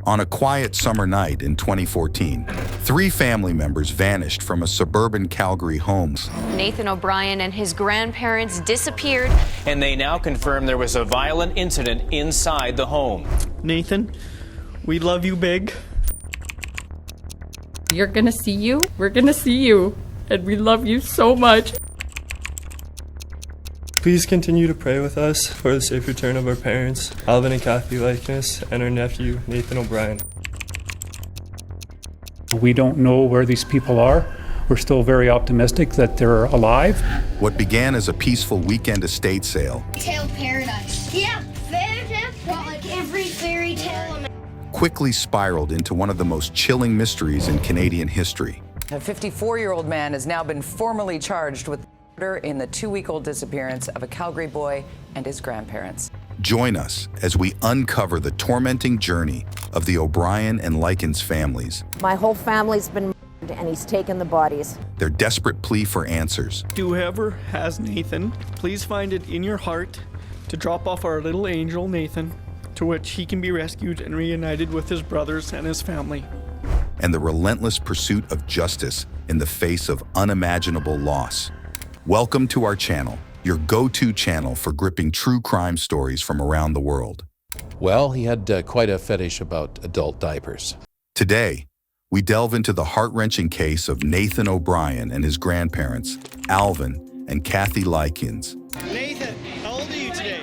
On a quiet summer night in 2014, 3 family members vanished from a suburban Calgary home. Nathan O'Brien and his grandparents disappeared. And they now confirm there was a violent incident inside the home. Nathan, we love you big. You're gonna see you, we're gonna see you, and we love you so much. Please continue to pray with us for the safe return of our parents, Alvin and Kathy Liknes, and our nephew, Nathan O'Brien. We don't know where these people are. We're still very optimistic that they're alive. What began as a peaceful weekend estate sale Tale paradise. Yeah, fairy tale. Well, like every fairy tale. quickly spiraled into one of the most chilling mysteries in Canadian history. A 54-year-old man has now been formally charged with murder in the 2-week-old disappearance of a Calgary boy and his grandparents. Join us as we uncover the tormenting journey of the O'Brien and Liknes families, My whole family's been murdered and he's taken the bodies. their desperate plea for answers, Whoever has Nathan, please find it in your heart to drop off our little angel Nathan, to which he can be rescued and reunited with his brothers and his family. and the relentless pursuit of justice in the face of unimaginable loss. Welcome to our channel, your go-to channel for gripping true crime stories from around the world. Well, he had quite a fetish about adult diapers. Today, we delve into the heart-wrenching case of Nathan O'Brien and his grandparents, Alvin and Kathy Liknes. Nathan, how old are you today?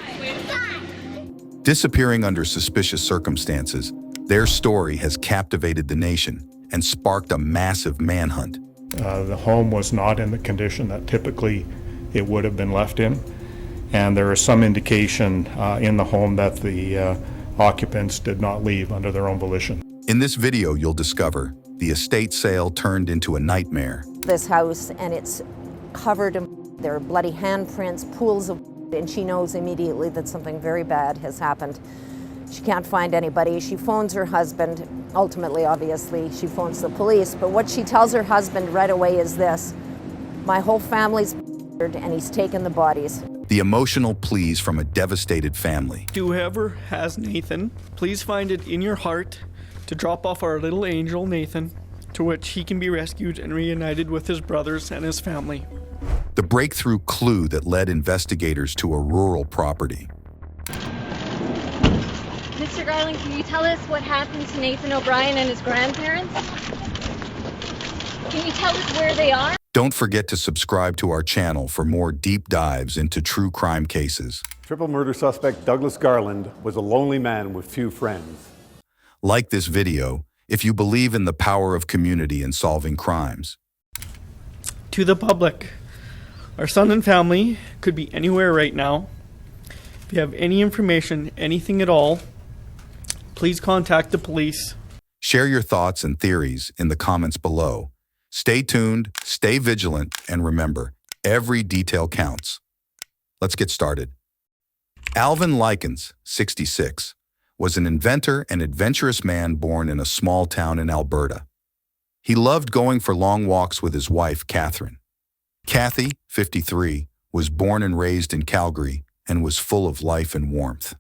Disappearing under suspicious circumstances, their story has captivated the nation and sparked a massive manhunt. The home was not in the condition that typically it would have been left in, and there is some indication in the home that the occupants did not leave under their own volition. In this video, you'll discover the estate sale turned into a nightmare, This house, and it's covered in there are bloody handprints, pools of, and she knows immediately that something very bad has happened. She can't find anybody. She phones her husband. Ultimately, obviously, she phones the police. But what she tells her husband right away is this: my whole family's murdered and he's taken the bodies. the emotional pleas from a devastated family, Whoever has Nathan, please find it in your heart to drop off our little angel Nathan, to which he can be rescued and reunited with his brothers and his family. the breakthrough clue that led investigators to a rural property. Mr. Garland, can you tell us what happened to Nathan O'Brien and his grandparents? Can you tell us where they are? Don't forget to subscribe to our channel for more deep dives into true crime cases. Triple murder suspect Douglas Garland was a lonely man with few friends. Like this video if you believe in the power of community in solving crimes. To the public, our son and family could be anywhere right now. If you have any information, anything at all, please contact the police. Share your thoughts and theories in the comments below. Stay tuned, stay vigilant, and remember, every detail counts. Let's get started. Alvin Liknes, 66, was an inventor and adventurous man born in a small town in Alberta. He loved going for long walks with his wife, Catherine. Kathy, 53, was born and raised in Calgary and was full of life and warmth.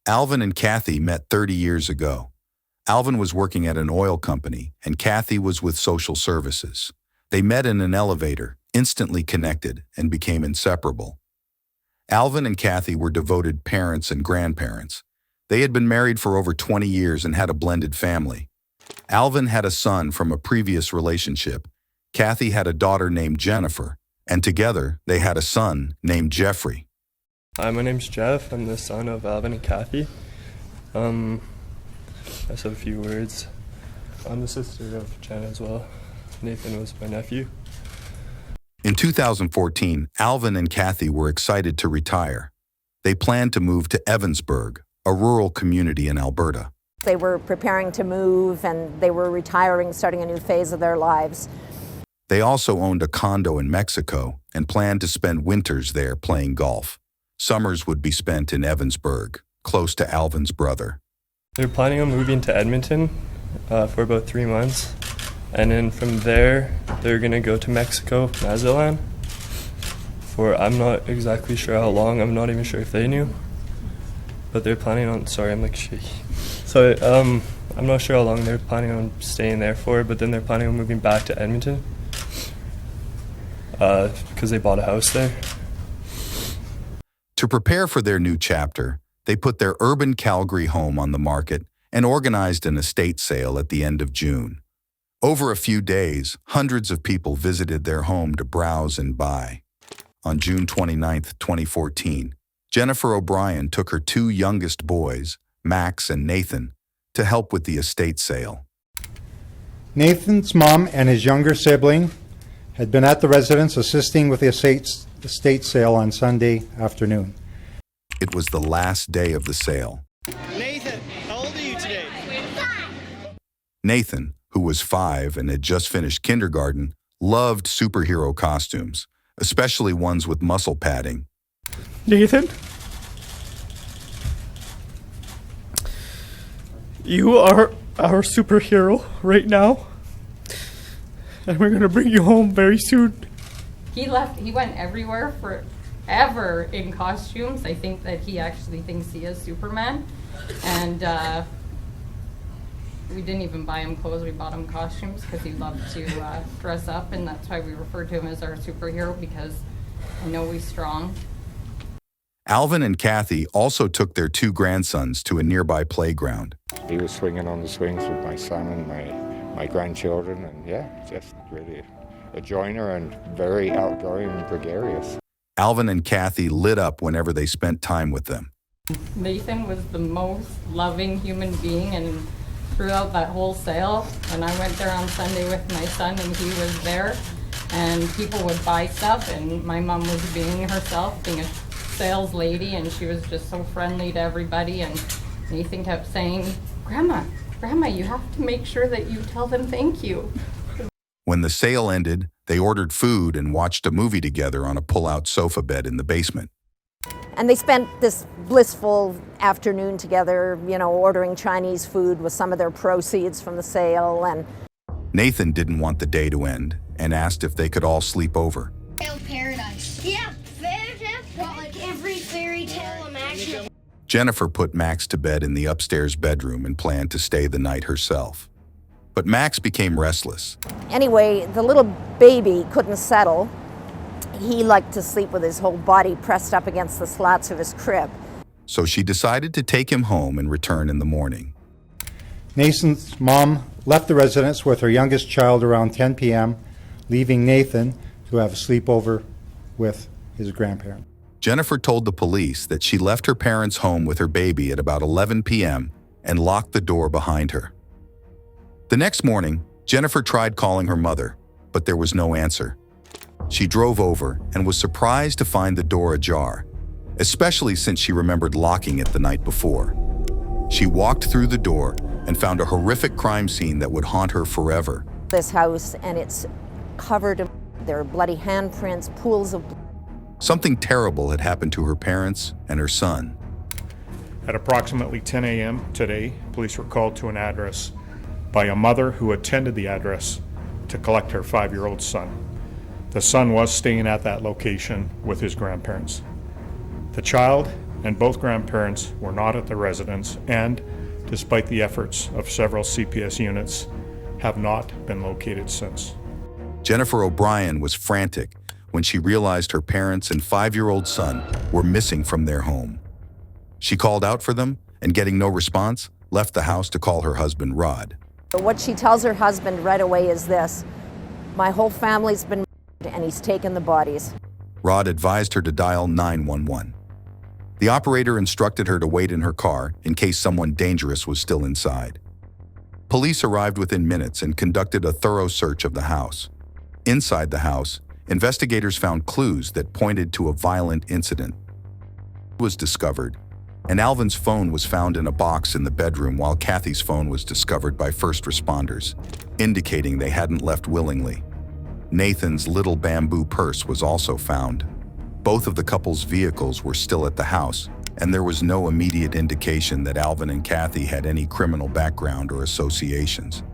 Alvin and Kathy met 30 years ago. Alvin was working at an oil company, and Kathy was with social services. They met in an elevator, instantly connected, and became inseparable. Alvin and Kathy were devoted parents and grandparents. They had been married for over 20 years and had a blended family. Alvin had a son from a previous relationship. Kathy had a daughter named Jennifer, and together they had a son named Jeffrey. Hi, my name's Jeff. I'm the son of Alvin and Kathy. I just have a few words. I'm the sister of Jen as well. Nathan was my nephew. In 2014, Alvin and Kathy were excited to retire. They planned to move to Evansburg, a rural community in Alberta. They were preparing to move and they were retiring, starting a new phase of their lives. They also owned a condo in Mexico and planned to spend winters there playing golf. Summers would be spent in Evansburg, close to Alvin's brother. They're planning on moving to Edmonton for about 3 months. And then from there, they're going to go to Mexico, Mazatlan, for I'm not exactly sure how long. I'm not even sure if they knew. But they're planning on, sorry, I'm like shaky. So I'm not sure how long they're planning on staying there for, but then they're planning on moving back to Edmonton because they bought a house there. To prepare for their new chapter, they put their urban Calgary home on the market and organized an estate sale at the end of June. Over a few days, hundreds of people visited their home to browse and buy. On June 29, 2014, Jennifer O'Brien took her two youngest boys, Max and Nathan, to help with the estate sale. Nathan's mom and his younger sibling had been at the residence assisting with the estate sale on Sunday afternoon. It was the last day of the sale. Nathan, how old are you today? Nathan, who was 5 and had just finished kindergarten, loved superhero costumes, especially ones with muscle padding. Nathan? You are our superhero right now, and we're going to bring you home very soon. He went everywhere forever in costumes. I think that he actually thinks he is Superman. And we didn't even buy him clothes, we bought him costumes because he loved to dress up, and that's why we refer to him as our superhero, because I know he's strong. Alvin and Kathy also took their two grandsons to a nearby playground. He was swinging on the swings with my son and my grandchildren, and yeah, just really a joiner and very outgoing and gregarious. Alvin and Kathy lit up whenever they spent time with them. Nathan was the most loving human being, and throughout that whole sale, when I went there on Sunday with my son and he was there, and people would buy stuff, and my mom was being herself, being a sales lady, and she was just so friendly to everybody. And Nathan kept saying, Grandma, you have to make sure that you tell them thank you. When the sale ended, they ordered food and watched a movie together on a pull-out sofa bed in the basement. And they spent this blissful afternoon together, ordering Chinese food with some of their proceeds from the sale. And Nathan didn't want the day to end and asked if they could all sleep over. Paradise. Yeah, got like every fairy tale imaginable. Jennifer put Max to bed in the upstairs bedroom and planned to stay the night herself. But Max became restless. Anyway, the little baby couldn't settle. He liked to sleep with his whole body pressed up against the slats of his crib. So she decided to take him home and return in the morning. Nathan's mom left the residence with her youngest child around 10 p.m., leaving Nathan to have a sleepover with his grandparents. Jennifer told the police that she left her parents' home with her baby at about 11 p.m. and locked the door behind her. The next morning, Jennifer tried calling her mother, but there was no answer. She drove over and was surprised to find the door ajar, especially since she remembered locking it the night before. She walked through the door and found a horrific crime scene that would haunt her forever. This house, and it's covered in their bloody handprints, pools of blood. Something terrible had happened to her parents and her son. At approximately 10 a.m. today, police were called to an address by a mother who attended the address to collect her 5-year-old son. The son was staying at that location with his grandparents. The child and both grandparents were not at the residence, and, despite the efforts of several CPS units, have not been located since. Jennifer O'Brien was frantic when she realized her parents and 5-year-old son were missing from their home. She called out for them, and getting no response, left the house to call her husband, Rod. What she tells her husband right away is this: my whole family's been murdered and he's taken the bodies. Rod advised her to dial 911. The operator instructed her to wait in her car in case someone dangerous was still inside. Police arrived within minutes and conducted a thorough search of the house. Inside the house, investigators found clues that pointed to a violent incident. It was discovered, and Alvin's phone was found in a box in the bedroom while Kathy's phone was discovered by first responders, indicating they hadn't left willingly. Nathan's little bamboo purse was also found. Both of the couple's vehicles were still at the house, and there was no immediate indication that Alvin and Kathy had any criminal background or associations.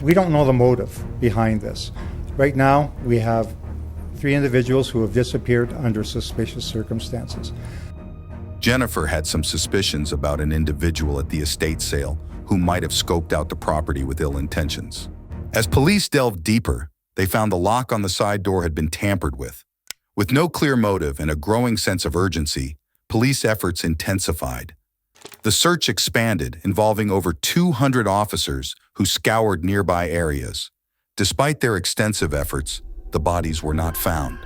We don't know the motive behind this. Right now, we have 3 individuals who have disappeared under suspicious circumstances. Jennifer had some suspicions about an individual at the estate sale who might have scoped out the property with ill intentions. As police delved deeper, they found the lock on the side door had been tampered with. With no clear motive and a growing sense of urgency, police efforts intensified. The search expanded, involving over 200 officers who scoured nearby areas. Despite their extensive efforts, the bodies were not found.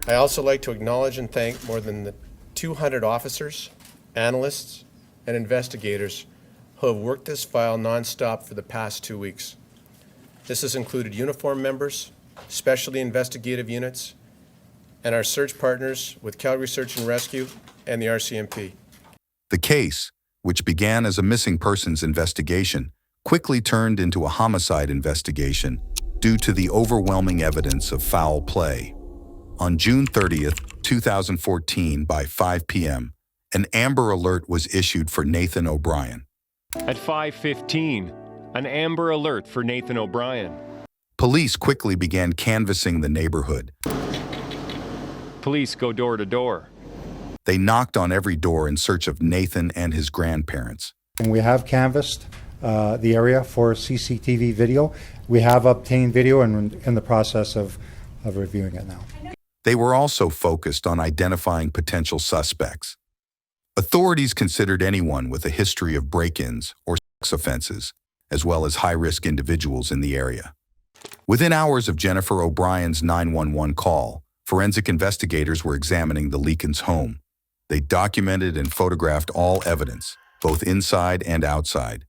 I also like to acknowledge and thank more than the 200 officers, analysts, and investigators who have worked this file nonstop for the past 2 weeks. This has included uniformed members, specialty investigative units, and our search partners with Calgary Search and Rescue and the RCMP. The case, which began as a missing persons investigation, quickly turned into a homicide investigation due to the overwhelming evidence of foul play. On June 30th, 2014, by 5 p.m., an Amber Alert was issued for Nathan O'Brien. At 5:15, an Amber Alert for Nathan O'Brien. Police quickly began canvassing the neighborhood. Police go door to door. They knocked on every door in search of Nathan and his grandparents. And we have canvassed the area for CCTV video. We have obtained video and in the process of reviewing it now. They were also focused on identifying potential suspects. Authorities considered anyone with a history of break-ins or sex offenses, as well as high-risk individuals in the area. Within hours of Jennifer O'Brien's 911 call, forensic investigators were examining the Liknes home. They documented and photographed all evidence, both inside and outside.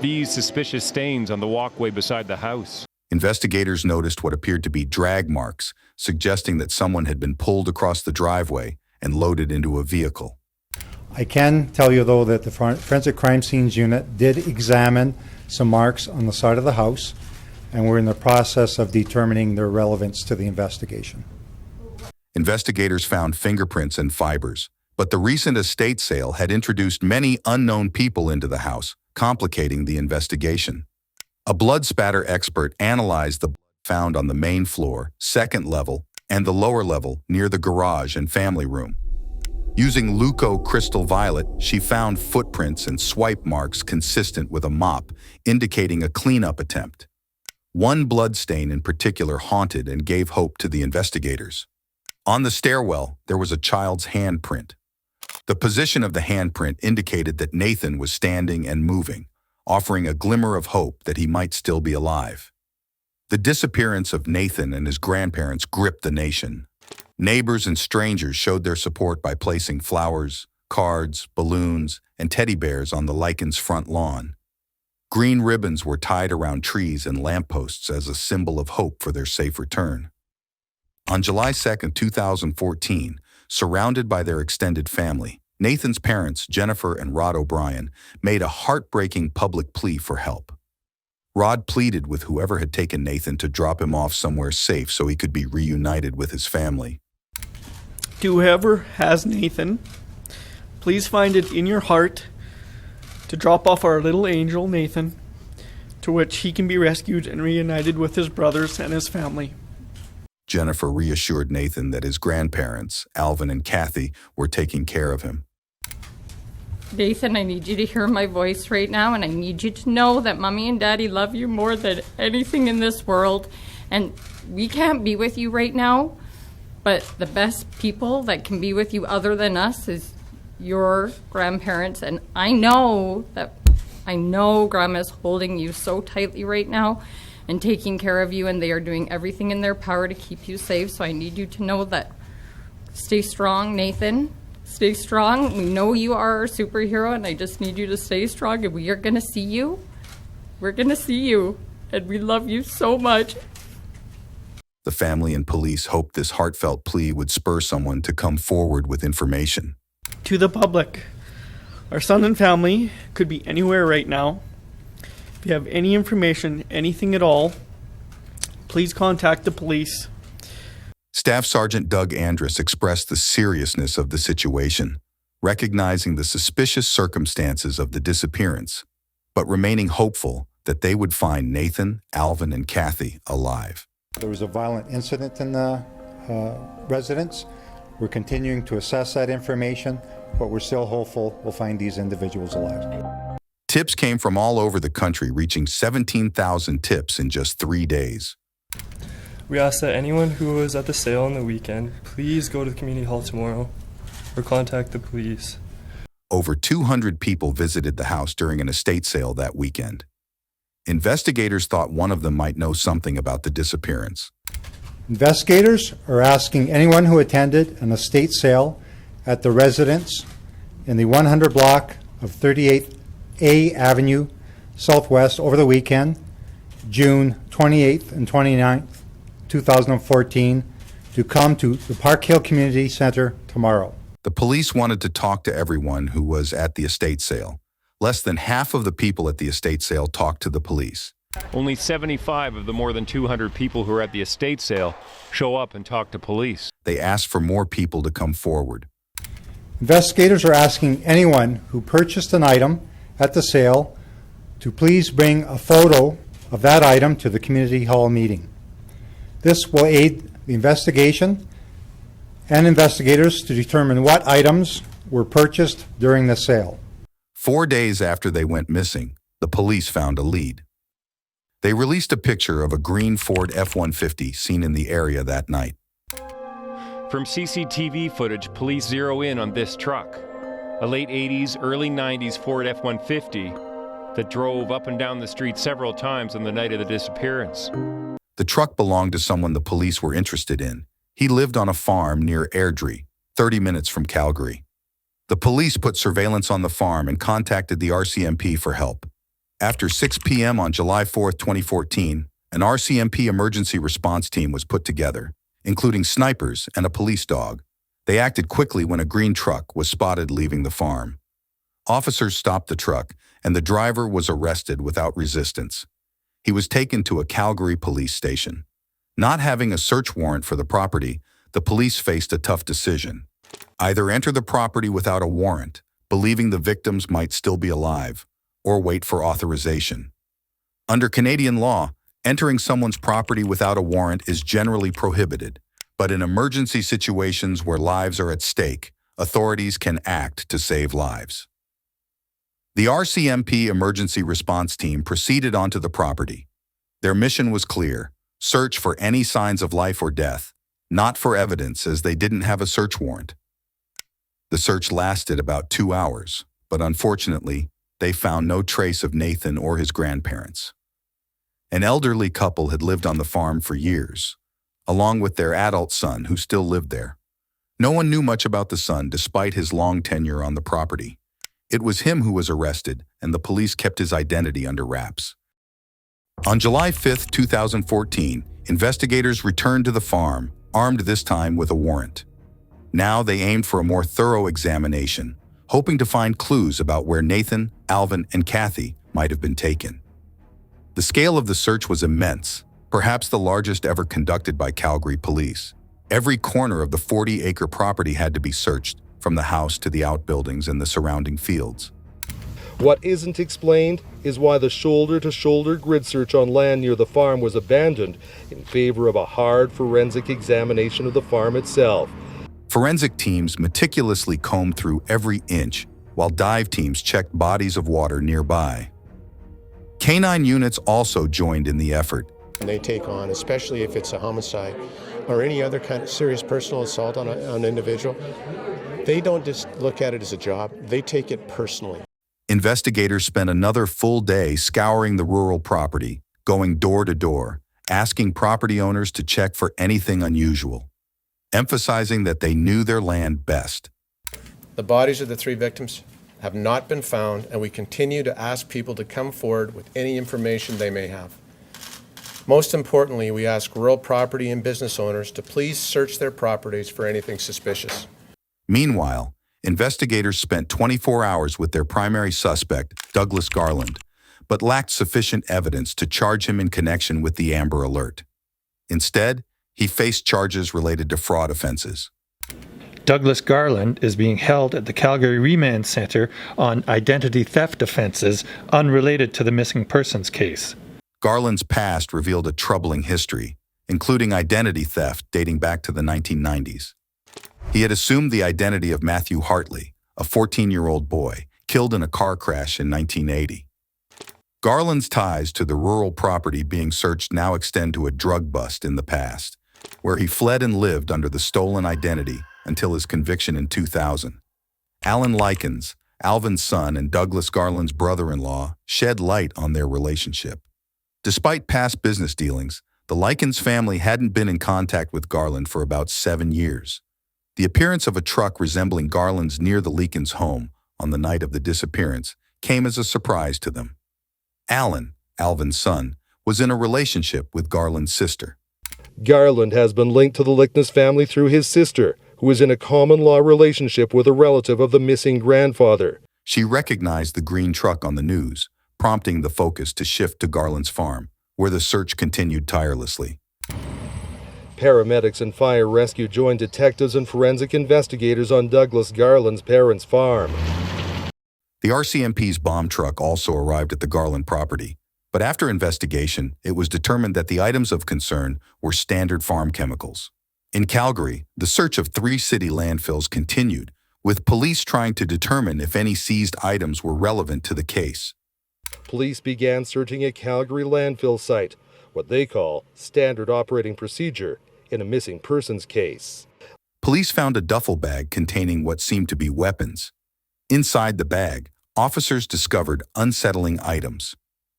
These suspicious stains on the walkway beside the house. Investigators noticed what appeared to be drag marks, suggesting that someone had been pulled across the driveway and loaded into a vehicle. I can tell you, though, that the Forensic Crime Scenes Unit did examine some marks on the side of the house, and we're in the process of determining their relevance to the investigation. Investigators found fingerprints and fibers, but the recent estate sale had introduced many unknown people into the house, complicating the investigation. A blood spatter expert analyzed the blood found on the main floor, second level, and the lower level near the garage and family room. Using Leuco Crystal Violet, she found footprints and swipe marks consistent with a mop, indicating a cleanup attempt. One blood stain in particular haunted and gave hope to the investigators. On the stairwell, there was a child's handprint. The position of the handprint indicated that Nathan was standing and moving, offering a glimmer of hope that he might still be alive. The disappearance of Nathan and his grandparents gripped the nation. Neighbors and strangers showed their support by placing flowers, cards, balloons, and teddy bears on the Liknes' front lawn. Green ribbons were tied around trees and lampposts as a symbol of hope for their safe return. On July 2, 2014, surrounded by their extended family, Nathan's parents, Jennifer and Rod O'Brien, made a heartbreaking public plea for help. Rod pleaded with whoever had taken Nathan to drop him off somewhere safe so he could be reunited with his family. To whoever has Nathan, please find it in your heart to drop off our little angel, Nathan, to which he can be rescued and reunited with his brothers and his family. Jennifer reassured Nathan that his grandparents, Alvin and Kathy, were taking care of him. Nathan, I need you to hear my voice right now, and I need you to know that Mommy and Daddy love you more than anything in this world. And we can't be with you right now, but the best people that can be with you other than us is your grandparents. And I know Grandma's holding you so tightly right now and taking care of you, and they are doing everything in their power to keep you safe. So I need you to know that. Stay strong, Nathan. Stay strong. We know you are our superhero, and I just need you to stay strong, and we are going to see you. We're going to see you, and we love you so much. The family and police hoped this heartfelt plea would spur someone to come forward with information. To the public, our son and family could be anywhere right now. If you have any information, anything at all, please contact the police. Staff Sergeant Doug Andrus expressed the seriousness of the situation, recognizing the suspicious circumstances of the disappearance, but remaining hopeful that they would find Nathan, Alvin, and Kathy alive. There was a violent incident in the residence. We're continuing to assess that information, but we're still hopeful we'll find these individuals alive. Tips came from all over the country, reaching 17,000 tips in just 3 days. We ask that anyone who was at the sale on the weekend, please go to the community hall tomorrow or contact the police. Over 200 people visited the house during an estate sale that weekend. Investigators thought one of them might know something about the disappearance. Investigators are asking anyone who attended an estate sale at the residence in the 100 block of 38th A Avenue Southwest over the weekend, June 28th and 29th, 2014, to come to the Park Hill Community Center tomorrow. The police wanted to talk to everyone who was at the estate sale. Less than half of the people at the estate sale talked to the police. Only 75 of the more than 200 people who are at the estate sale show up and talk to police. They asked for more people to come forward. Investigators are asking anyone who purchased an item at the sale to please bring a photo of that item to the community hall meeting. This will aid the investigation and investigators to determine what items were purchased during the sale. 4 days after they went missing, the police found a lead. They released a picture of a green Ford F-150 seen in the area that night. From CCTV footage, police zero in on this truck, a late 80s, early 90s Ford F-150 that drove up and down the street several times on the night of the disappearance. The truck belonged to someone the police were interested in. He lived on a farm near Airdrie, 30 minutes from Calgary. The police put surveillance on the farm and contacted the RCMP for help. After 6 p.m. on July 4, 2014, an RCMP emergency response team was put together, including snipers and a police dog. They acted quickly when a green truck was spotted leaving the farm. Officers stopped the truck, and the driver was arrested without resistance. He was taken to a Calgary police station. Not having a search warrant for the property, the police faced a tough decision. Either enter the property without a warrant, believing the victims might still be alive, or wait for authorization. Under Canadian law, entering someone's property without a warrant is generally prohibited, but in emergency situations where lives are at stake, authorities can act to save lives. The RCMP emergency response team proceeded onto the property. Their mission was clear: search for any signs of life or death, not for evidence as they didn't have a search warrant. The search lasted about 2 hours, but unfortunately, they found no trace of Nathan or his grandparents. An elderly couple had lived on the farm for years, along with their adult son who still lived there. No one knew much about the son despite his long tenure on the property. It was him who was arrested, and the police kept his identity under wraps. On July 5, 2014, investigators returned to the farm, armed this time with a warrant. Now they aimed for a more thorough examination, hoping to find clues about where Nathan, Alvin, and Kathy might have been taken. The scale of the search was immense, perhaps the largest ever conducted by Calgary police. Every corner of the 40-acre property had to be searched, from the house to the outbuildings and the surrounding fields. What isn't explained is why the shoulder-to-shoulder grid search on land near the farm was abandoned in favor of a hard forensic examination of the farm itself. Forensic teams meticulously combed through every inch, while dive teams checked bodies of water nearby. Canine units also joined in the effort. They take on, especially if it's a homicide or any other kind of serious personal assault on an individual, they don't just look at it as a job, they take it personally. Investigators spent another full day scouring the rural property, going door to door, asking property owners to check for anything unusual, emphasizing that they knew their land best. The bodies of the 3 victims have not been found, and we continue to ask people to come forward with any information they may have. Most importantly, we ask rural property and business owners to please search their properties for anything suspicious. Meanwhile, investigators spent 24 hours with their primary suspect, Douglas Garland, but lacked sufficient evidence to charge him in connection with the Amber Alert. Instead, he faced charges related to fraud offenses. Douglas Garland is being held at the Calgary Remand Centre on identity theft offences unrelated to the missing persons case. Garland's past revealed a troubling history, including identity theft dating back to the 1990s. He had assumed the identity of Matthew Hartley, a 14-year-old boy, killed in a car crash in 1980. Garland's ties to the rural property being searched now extend to a drug bust in the past, where he fled and lived under the stolen identity until his conviction in 2000. Alvin Liknes, Alvin's son and Douglas Garland's brother-in-law, shed light on their relationship. Despite past business dealings, the Liknes family hadn't been in contact with Garland for about 7 years. The appearance of a truck resembling Garland's near the Liknes home on the night of the disappearance came as a surprise to them. Alan, Alvin's son, was in a relationship with Garland's sister. Garland has been linked to the Liknes family through his sister, who is in a common-law relationship with a relative of the missing grandfather. She recognized the green truck on the news, prompting the focus to shift to Garland's farm, where the search continued tirelessly. Paramedics and fire rescue joined detectives and forensic investigators on Douglas Garland's parents' farm. The RCMP's bomb truck also arrived at the Garland property, but after investigation, it was determined that the items of concern were standard farm chemicals. In Calgary, the search of 3 city landfills continued, with police trying to determine if any seized items were relevant to the case. Police began searching a Calgary landfill site, what they call standard operating procedure, in a missing persons case. Police found a duffel bag containing what seemed to be weapons. Inside the bag, officers discovered unsettling items: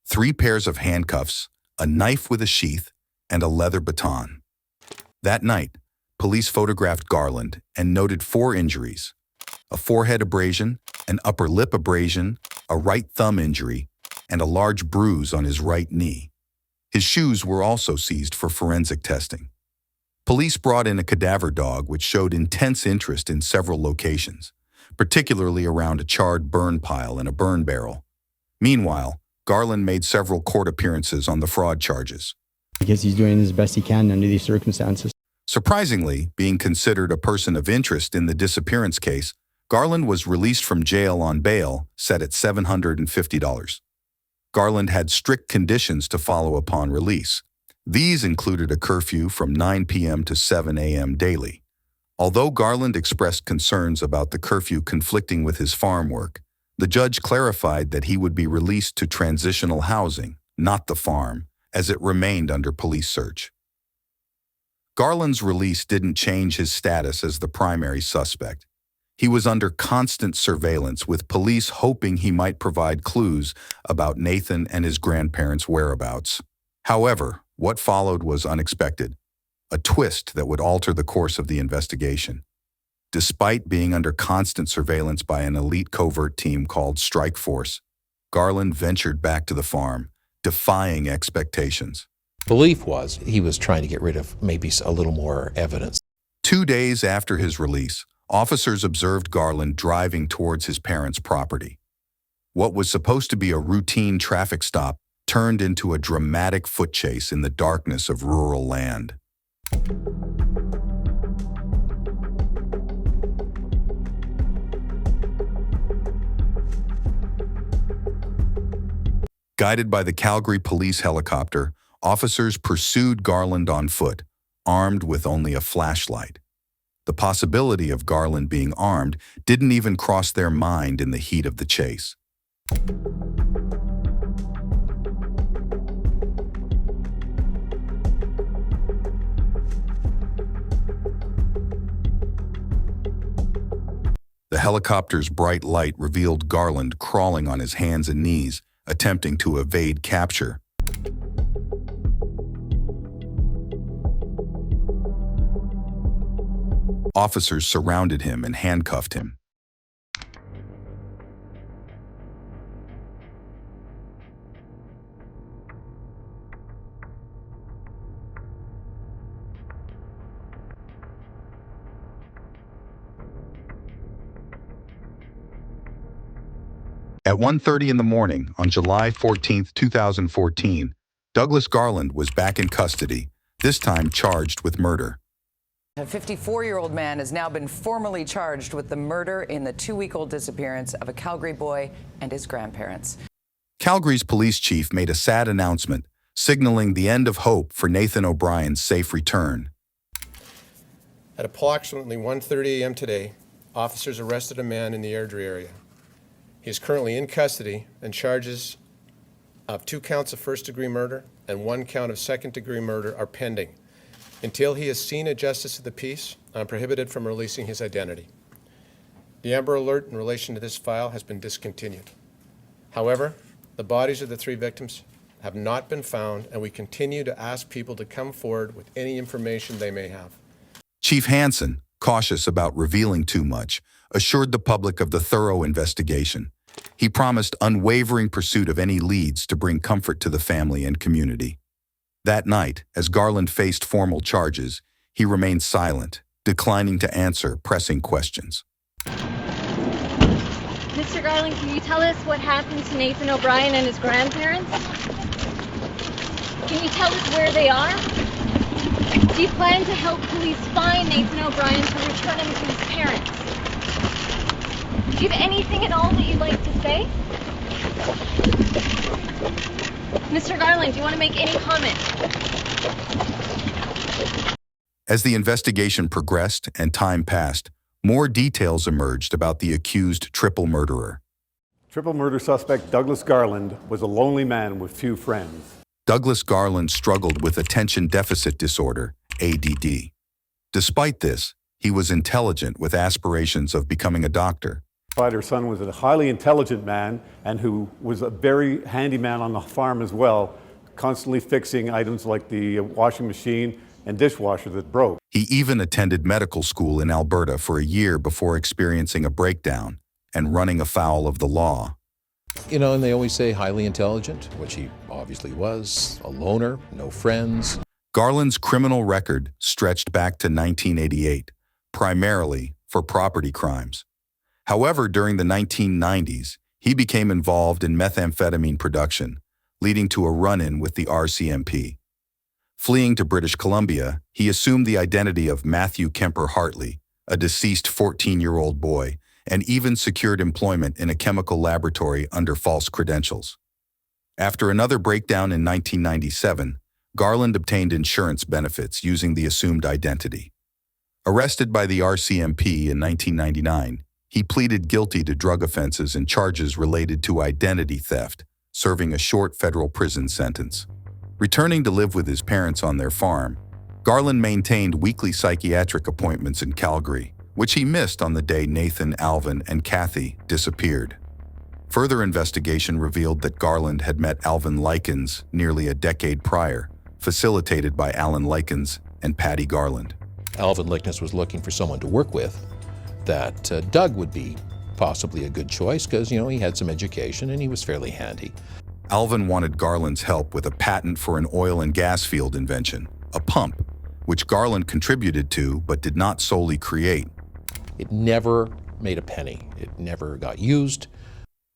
3 pairs of handcuffs, a knife with a sheath, and a leather baton. That night, police photographed Garland and noted 4 injuries: a forehead abrasion, an upper lip abrasion, a right thumb injury, and a large bruise on his right knee. His shoes were also seized for forensic testing. Police brought in a cadaver dog which showed intense interest in several locations, particularly around a charred burn pile and a burn barrel. Meanwhile, Garland made several court appearances on the fraud charges. I guess he's doing his best he can under these circumstances. Surprisingly, being considered a person of interest in the disappearance case, Garland was released from jail on bail set at $750. Garland had strict conditions to follow upon release. These included a curfew from 9 p.m. to 7 a.m. daily. Although Garland expressed concerns about the curfew conflicting with his farm work, the judge clarified that he would be released to transitional housing, not the farm, as it remained under police search. Garland's release didn't change his status as the primary suspect. He was under constant surveillance, with police hoping he might provide clues about Nathan and his grandparents' whereabouts. However, what followed was unexpected, a twist that would alter the course of the investigation. Despite being under constant surveillance by an elite covert team called Strike Force, Garland ventured back to the farm, defying expectations. Belief was he was trying to get rid of maybe a little more evidence. 2 days after his release, officers observed Garland driving towards his parents' property. What was supposed to be a routine traffic stop turned into a dramatic foot chase in the darkness of rural land. Guided by the Calgary police helicopter, officers pursued Garland on foot, armed with only a flashlight. The possibility of Garland being armed didn't even cross their mind in the heat of the chase. The helicopter's bright light revealed Garland crawling on his hands and knees, attempting to evade capture. Officers surrounded him and handcuffed him. At 1:30 in the morning on July 14, 2014, Douglas Garland was back in custody, this time charged with murder. A 54-year-old man has now been formally charged with the murder in the 2-week-old disappearance of a Calgary boy and his grandparents. Calgary's police chief made a sad announcement, signaling the end of hope for Nathan O'Brien's safe return. At approximately 1:30 a.m. today, officers arrested a man in the Airdrie area. He is currently in custody, and charges of 2 counts of first-degree murder and 1 count of second-degree murder are pending. Until he has seen a justice of the peace, I'm prohibited from releasing his identity. The Amber Alert in relation to this file has been discontinued. However, the bodies of the 3 victims have not been found, and we continue to ask people to come forward with any information they may have. Chief Hansen, cautious about revealing too much, assured the public of the thorough investigation. He promised unwavering pursuit of any leads to bring comfort to the family and community. That night, as Garland faced formal charges, he remained silent, declining to answer pressing questions. Mr. Garland, can you tell us what happened to Nathan O'Brien and his grandparents? Can you tell us where they are? Do you plan to help police find Nathan O'Brien to return him to his parents? Do you have anything at all that you'd like to say? Mr. Garland, do you want to make any comment? As the investigation progressed and time passed, more details emerged about the accused triple murderer. Triple murder suspect Douglas Garland was a lonely man with few friends. Douglas Garland struggled with attention deficit disorder, ADD. Despite this, he was intelligent with aspirations of becoming a doctor. Her son was a highly intelligent man and who was a very handy man on the farm as well, constantly fixing items like the washing machine and dishwasher that broke. He even attended medical school in Alberta for a year before experiencing a breakdown and running afoul of the law. You know, and they always say highly intelligent, which he obviously was, a loner, no friends. Garland's criminal record stretched back to 1988, primarily for property crimes. However, during the 1990s, he became involved in methamphetamine production, leading to a run-in with the RCMP. Fleeing to British Columbia, he assumed the identity of Matthew Kemper Hartley, a deceased 14-year-old boy, and even secured employment in a chemical laboratory under false credentials. After another breakdown in 1997, Garland obtained insurance benefits using the assumed identity. Arrested by the RCMP in 1999, he pleaded guilty to drug offenses and charges related to identity theft, serving a short federal prison sentence. Returning to live with his parents on their farm, Garland maintained weekly psychiatric appointments in Calgary, which he missed on the day Nathan, Alvin, and Kathy disappeared. Further investigation revealed that Garland had met Alvin Liknes nearly a decade prior, facilitated by Alan Liknes and Patty Garland. Alvin Liknes was looking for someone to work with, that Doug would be possibly a good choice because, you know, he had some education and he was fairly handy. Alvin wanted Garland's help with a patent for an oil and gas field invention, a pump, which Garland contributed to but did not solely create. It never made a penny. It never got used.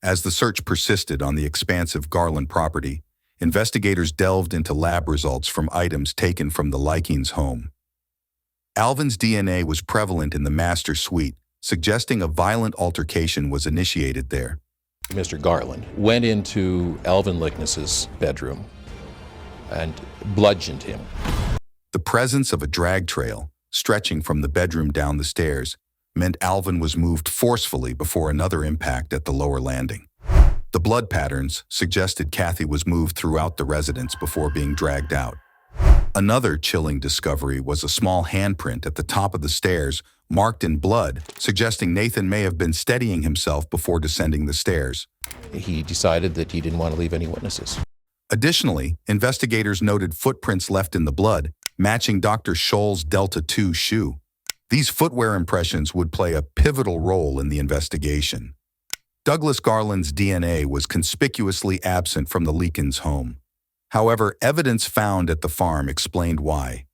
As the search persisted on the expansive Garland property, investigators delved into lab results from items taken from the Liknes home. Alvin's DNA was prevalent in the master suite, suggesting a violent altercation was initiated there. Mr. Garland went into Alvin Liknes's bedroom and bludgeoned him. The presence of a drag trail, stretching from the bedroom down the stairs, meant Alvin was moved forcefully before another impact at the lower landing. The blood patterns suggested Kathy was moved throughout the residence before being dragged out. Another chilling discovery was a small handprint at the top of the stairs, marked in blood, suggesting Nathan may have been steadying himself before descending the stairs. He decided that he didn't want to leave any witnesses. Additionally, investigators noted footprints left in the blood, matching Dr. Scholl's Delta II shoe. These footwear impressions would play a pivotal role in the investigation. Douglas Garland's DNA was conspicuously absent from the Liknes home. However, evidence found at the farm explained why.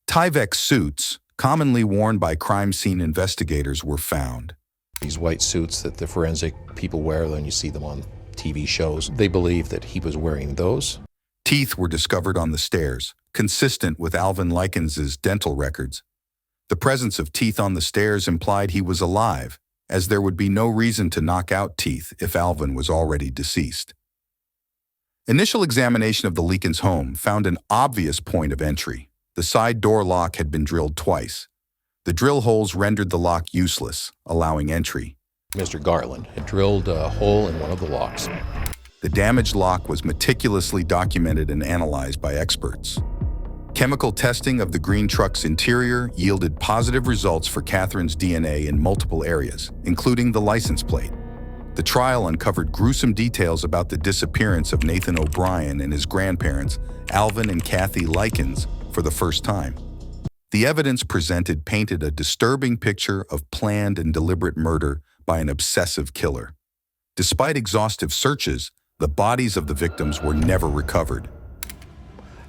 Tyvek suits, commonly worn by crime scene investigators, were found. These white suits that the forensic people wear when you see them on TV shows, they believe that he was wearing those. Teeth were discovered on the stairs, consistent with Alvin Liknes' dental records. The presence of teeth on the stairs implied he was alive, as there would be no reason to knock out teeth if Alvin was already deceased. Initial examination of the Liknes home found an obvious point of entry. The side door lock had been drilled twice. The drill holes rendered the lock useless, allowing entry. Mr. Garland had drilled a hole in one of the locks. The damaged lock was meticulously documented and analyzed by experts. Chemical testing of the green truck's interior yielded positive results for Catherine's DNA in multiple areas, including the license plate. The trial uncovered gruesome details about the disappearance of Nathan O'Brien and his grandparents, Alvin and Kathy Liknes, for the first time. The evidence presented painted a disturbing picture of planned and deliberate murder by an obsessive killer. Despite exhaustive searches, the bodies of the victims were never recovered.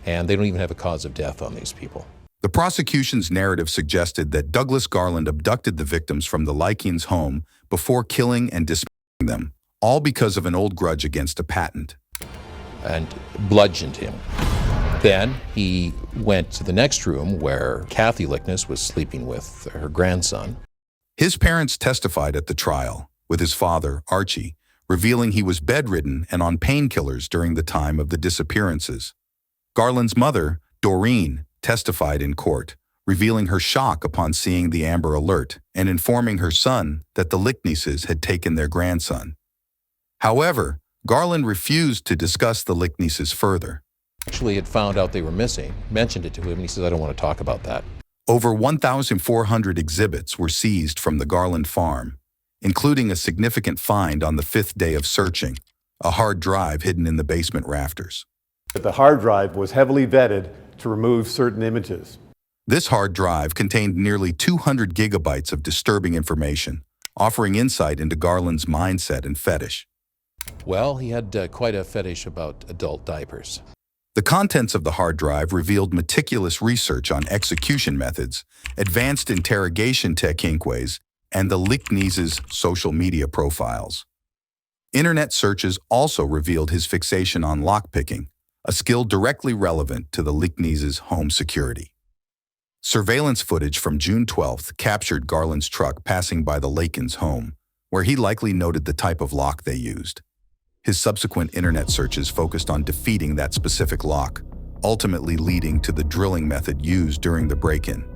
And they don't even have a cause of death on these people. The prosecution's narrative suggested that Douglas Garland abducted the victims from the Liknes' home before killing and dismembering them, all because of an old grudge against a patent. And bludgeoned him. Then he went to the next room where Kathy Liknes was sleeping with her grandson. His parents testified at the trial, with his father, Archie, revealing he was bedridden and on painkillers during the time of the disappearances. Garland's mother, Doreen, testified in court, revealing her shock upon seeing the Amber Alert and informing her son that the Likneses had taken their grandson. However, Garland refused to discuss the Likneses further. Actually had found out they were missing, mentioned it to him, and he says, I don't want to talk about that. Over 1,400 exhibits were seized from the Garland farm, including a significant find on the 5th day of searching, a hard drive hidden in the basement rafters. But the hard drive was heavily vetted to remove certain images. This hard drive contained nearly 200 gigabytes of disturbing information, offering insight into Garland's mindset and fetish. Well, he had quite a fetish about adult diapers. The contents of the hard drive revealed meticulous research on execution methods, advanced interrogation techniques, and the Likneses' social media profiles. Internet searches also revealed his fixation on lockpicking, a skill directly relevant to the Likneses' home security. Surveillance footage from June 12th captured Garland's truck passing by the Liknes' home, where he likely noted the type of lock they used. His subsequent internet searches focused on defeating that specific lock, ultimately leading to the drilling method used during the break-in.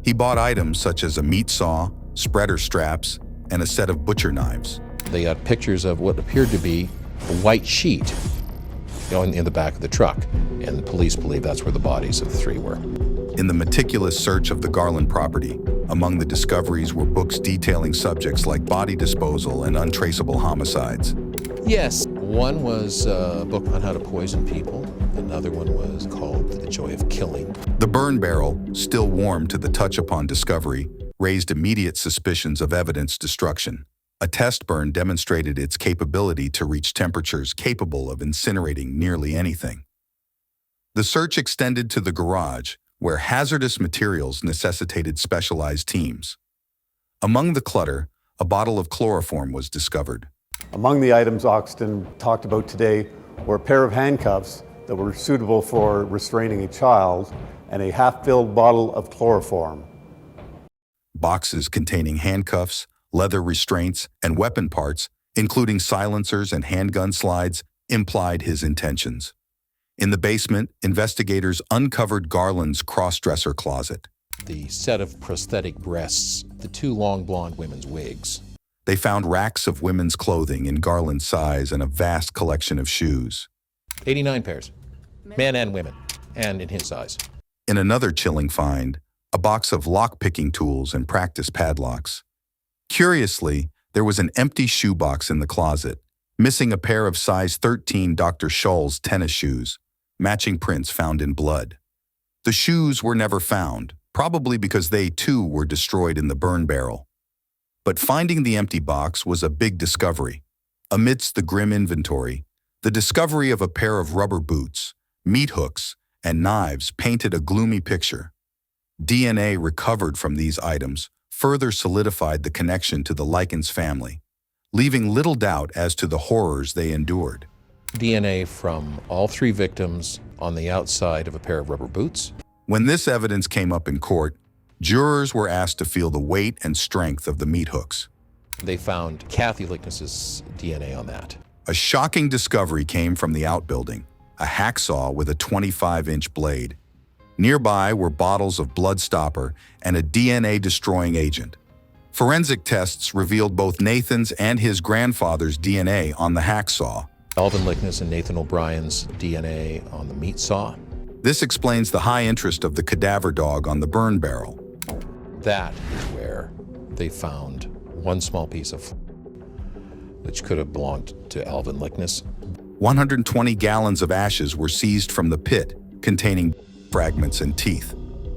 He bought items such as a meat saw, spreader straps, and a set of butcher knives. They got pictures of what appeared to be a white sheet in the back of the truck, and the police believe that's where the bodies of the three were. In the meticulous search of the Garland property, among the discoveries were books detailing subjects like body disposal and untraceable homicides. Yes, one was a book on how to poison people. Another one was called The Joy of Killing. The burn barrel, still warm to the touch upon discovery, raised immediate suspicions of evidence destruction. A test burn demonstrated its capability to reach temperatures capable of incinerating nearly anything. The search extended to the garage, where hazardous materials necessitated specialized teams. Among the clutter, a bottle of chloroform was discovered. Among the items Oxton talked about today were a pair of handcuffs that were suitable for restraining a child and a half-filled bottle of chloroform. Boxes containing handcuffs, leather restraints, and weapon parts, including silencers and handgun slides, implied his intentions. In the basement, investigators uncovered Garland's cross-dresser closet. The set of prosthetic breasts, the two long blonde women's wigs. They found racks of women's clothing in Garland's size and a vast collection of shoes. 89 pairs, men and women, and in his size. In another chilling find, a box of lock-picking tools and practice padlocks. Curiously, there was an empty shoebox in the closet, missing a pair of size 13 Dr. Scholl's tennis shoes, matching prints found in blood. The shoes were never found, probably because they too were destroyed in the burn barrel. But finding the empty box was a big discovery. Amidst the grim inventory, the discovery of a pair of rubber boots, meat hooks, and knives painted a gloomy picture. DNA recovered from these items further solidified the connection to the Liknes family, leaving little doubt as to the horrors they endured. DNA from all three victims on the outside of a pair of rubber boots. When this evidence came up in court, jurors were asked to feel the weight and strength of the meat hooks. They found Kathy Liknes' DNA on that. A shocking discovery came from the outbuilding, a hacksaw with a 25-inch blade. Nearby were bottles of blood stopper and a DNA-destroying agent. Forensic tests revealed both Nathan's and his grandfather's DNA on the hacksaw. Alvin Liknes and Nathan O'Brien's DNA on the meat saw. This explains the high interest of the cadaver dog on the burn barrel. That is where they found one small piece of which could have belonged to Alvin Liknes. 120 gallons of ashes were seized from the pit, containing fragments and teeth.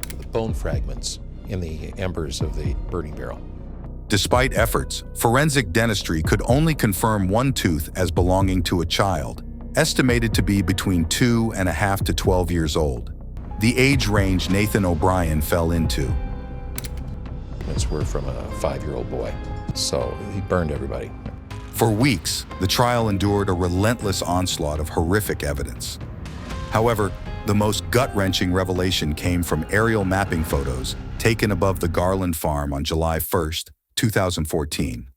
The bone fragments in the embers of the burning barrel. Despite efforts, forensic dentistry could only confirm one tooth as belonging to a child, estimated to be between 2.5 to 12 years old. The age range Nathan O'Brien fell into. These were from a 5-year-old boy, so he burned everybody. For weeks, the trial endured a relentless onslaught of horrific evidence. However, the most gut-wrenching revelation came from aerial mapping photos taken above the Garland farm on July 1st, 2014.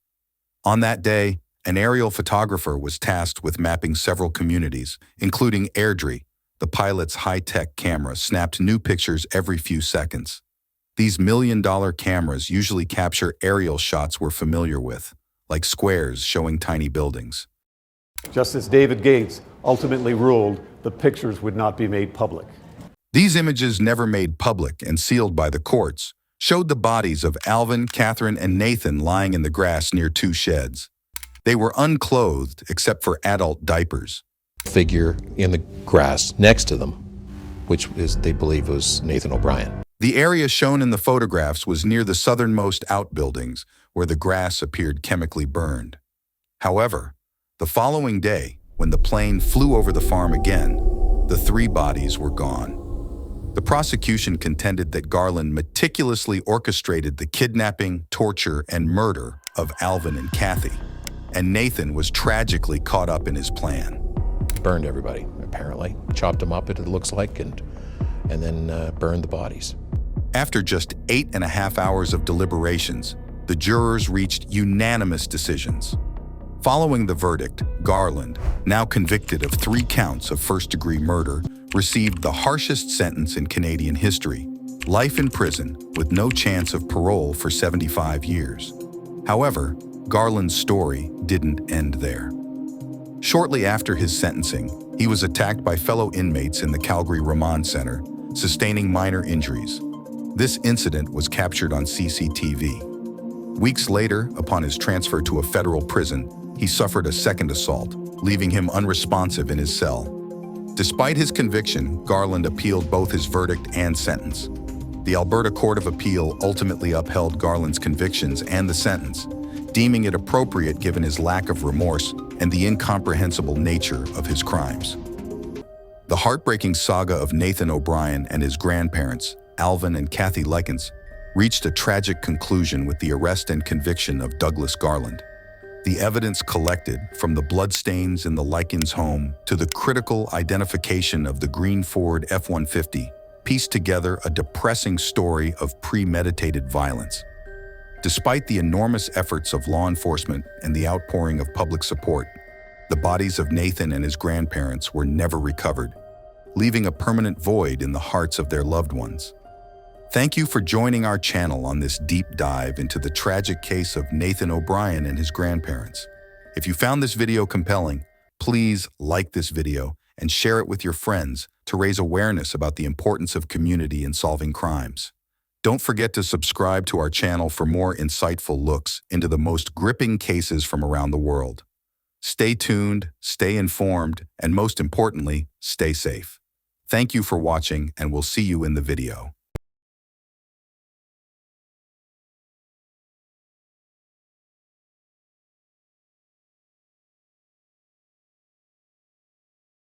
On that day, an aerial photographer was tasked with mapping several communities, including Airdrie. The pilot's high-tech camera snapped new pictures every few seconds. These million-dollar cameras usually capture aerial shots we're familiar with, like squares showing tiny buildings. Justice David Gates ultimately ruled the pictures would not be made public. These images, never made public and sealed by the courts, showed the bodies of Alvin, Catherine, and Nathan lying in the grass near 2 sheds. They were unclothed except for adult diapers. Figure in the grass next to them, which is, they believe, was Nathan O'Brien. The area shown in the photographs was near the southernmost outbuildings, where the grass appeared chemically burned. However, the following day, when the plane flew over the farm again, the 3 bodies were gone. The prosecution contended that Garland meticulously orchestrated the kidnapping, torture, and murder of Alvin and Kathy, and Nathan was tragically caught up in his plan. Burned everybody, apparently. Chopped them up, it looks like, and then burned the bodies. After just 8.5 hours of deliberations, the jurors reached unanimous decisions. Following the verdict, Garland, now convicted of 3 counts of first-degree murder, received the harshest sentence in Canadian history, life in prison with no chance of parole for 75 years. However, Garland's story didn't end there. Shortly after his sentencing, he was attacked by fellow inmates in the Calgary Remand Center, sustaining minor injuries. This incident was captured on CCTV. Weeks later, upon his transfer to a federal prison, he suffered a second assault, leaving him unresponsive in his cell. Despite his conviction, Garland appealed both his verdict and sentence. The Alberta Court of Appeal ultimately upheld Garland's convictions and the sentence, deeming it appropriate given his lack of remorse and the incomprehensible nature of his crimes. The heartbreaking saga of Nathan O'Brien and his grandparents, Alvin and Kathy Liknes, reached a tragic conclusion with the arrest and conviction of Douglas Garland. The evidence collected, from the bloodstains in the Liknes home to the critical identification of the green Ford F-150, pieced together a depressing story of premeditated violence. Despite the enormous efforts of law enforcement and the outpouring of public support, the bodies of Nathan and his grandparents were never recovered, leaving a permanent void in the hearts of their loved ones. Thank you for joining our channel on this deep dive into the tragic case of Nathan O'Brien and his grandparents. If you found this video compelling, please like this video and share it with your friends to raise awareness about the importance of community in solving crimes. Don't forget to subscribe to our channel for more insightful looks into the most gripping cases from around the world. Stay tuned, stay informed, and most importantly, stay safe. Thank you for watching, and we'll see you in the video.